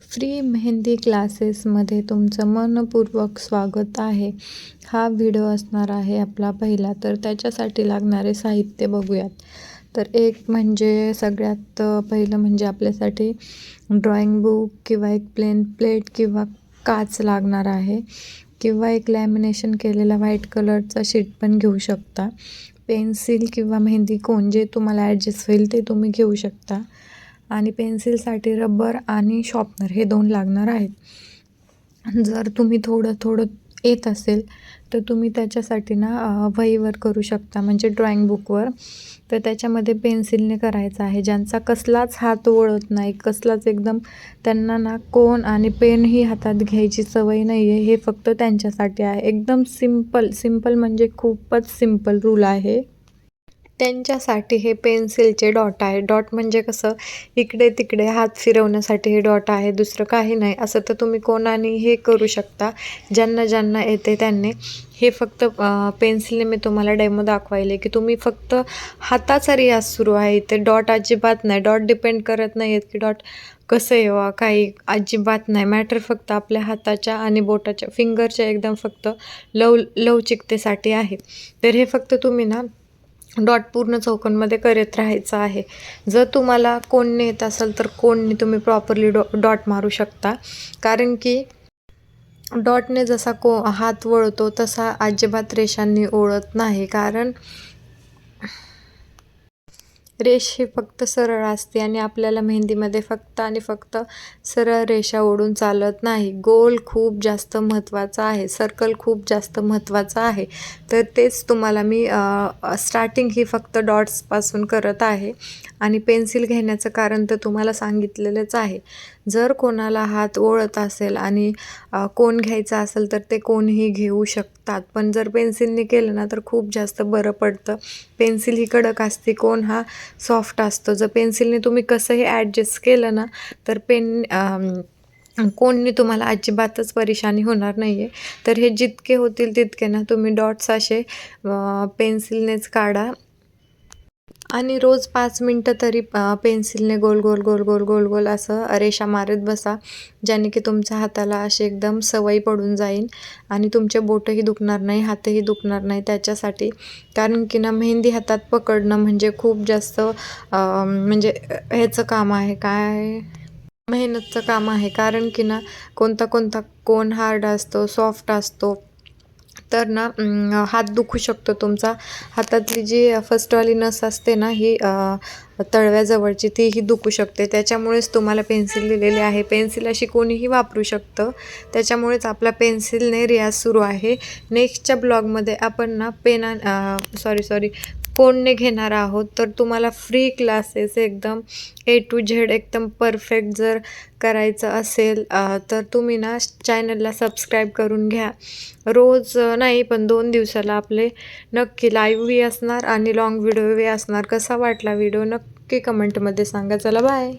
Free mehndi क्लासेसमध्ये तुमचं मनपूर्वक स्वागत आहे. हा व्हिडिओ असणार आहे आपला पहिला, तर त्याच्यासाठी लागणारे साहित्य बघूयात. तर एक म्हणजे सगळ्यात पहिलं म्हणजे आपल्यासाठी ड्रॉइंग बुक किंवा एक प्लेन प्लेट किंवा काच लागणार आहे, किंवा एक लॅमिनेशन केलेला व्हाईट कलरचा शीट पण घेऊ शकता. पेन्सिल किंवा मेहंदी कोन जे तुम्हाला ॲडजस्ट होईल ते तुम्ही घेऊ शकता. आणि पेन्सिलसाठी रबर आणि शॉर्पनर हे 2 लागणार आहेत. जर तुम्ही थोडं येत असेल तर तुम्ही त्याच्यासाठी वहीवर करू शकता, म्हणजे ड्रॉइंग बुकवर. तर त्याच्यामध्ये पेन्सिलने करायचं आहे. ज्यांचा कसलाच हात वळत नाही, कसलाच एकदम त्यांना कोन आणि पेनही हातात घ्यायची सवय नाही आहे, हे फक्त त्यांच्यासाठी आहे. एकदम सिंपल म्हणजे खूपच सिंपल रूल आहे. त्यांच्यासाठी हे पेन्सिलचे डॉट आहे. डॉट म्हणजे कसं, इकडे तिकडे हात फिरवण्यासाठी हे डॉट आहे, दुसरं काही नाही. असं तर तुम्ही कोणाने हे करू शकता, ज्यांना येते त्यांनी. हे फक्त पेन्सिलने मी तुम्हाला डेमो दाखवायले की तुम्ही फक्त हाताचा रियाज सुरू आहे इथे. डॉट अजिबात नाही. डॉट डिपेंड करत नाही आहेत की डॉट कसं येवा, काही अजिबात नाही. मॅटर फक्त आपल्या हाताच्या आणि बोटाच्या फिंगरच्या एकदम फक्त लवचिकतेसाठी आहे. तर हे फक्त तुम्ही डॉट पूर्ण चौकोनमध्ये करत राहायचं आहे. जर तुम्हाला कोनने येत असेल तर कोनने तुम्ही प्रॉपरली डॉट मारू शकता, कारण की डॉटने जसा हात वळतो तसा अजिबात रेषांनी ओळत नाही. कारण रेष ही फक्त सरळ असते आणि आपल्याला मेहंदीमध्ये फक्त आणि फक्त सरळ रेषा ओढून चालत नाही. गोल खूप जास्त महत्त्वाचा आहे, सर्कल खूप जास्त महत्त्वाचा आहे. तर तेच तुम्हाला मी स्टार्टिंग ही फक्त डॉट्सपासून करत आहे. आणि पेन्सिल घेण्याचं कारण तर तुम्हाला सांगितलेलंच आहे. जर कोणाला हात ओळत असेल आणि कोन घ्यायचा असेल तर ते कोणही घेऊ शकतात, पण जर पेन्सिलने केलं तर खूप जास्त बरं पडतं. पेन्सिल ही कडक असते, कोन हा सॉफ्ट असतो. जर पेन्सिलने तुम्ही कसंही ॲडजस्ट केलं तर कोनने तुम्हाला अजिबातच परेशानी होणार नाही आहे. तर हे जितके होतील तितके तुम्ही डॉट्स असे पेन्सिलनेच काढा. आणि रोज 5 मिनटं तरी पेन्सिलने गोल असं रेषा मारत बसा, ज्याने की तुमच्या हाताला अशी एकदम सवय पडून जाईल आणि तुमचे बोटंही दुखणार नाही, हातही दुखणार नाही त्याच्यासाठी. कारण की मेहंदी हातात पकडणं म्हणजे खूप जास्त म्हणजे ह्याचं काम आहे, काय मेहनतचं काम आहे. कारण की कोणता कोन हार्ड असतो, सॉफ्ट असतो. तर हात दुखू शकतो तुमचा. हातातली जी फर्स्टवाली नस असते ही तळव्याजवळची, तीही दुखू शकते. त्याच्यामुळेच तुम्हाला पेन्सिल दिलेली आहे. पेन्सिल अशी कोणीही वापरू शकतं, त्याच्यामुळेच आपला पेन्सिलने रियाज सुरू आहे. नेक्स्टच्या ब्लॉगमध्ये आपण कोनने घेणार आहोत. तर तुम्हाला फ्री क्लासेस एकदम A to Z एकदम परफेक्ट जर करायचं असेल तर तुम्ही चॅनलला सबस्क्राईब करून घ्या. रोज नाही पण 2 दिवसाला आपले नक्की लाईव्हही असणार आणि लाँग व्हिडिओही असणार. कसा वाटला व्हिडिओ नक्की कमेंटमध्ये सांगा. चला बाय.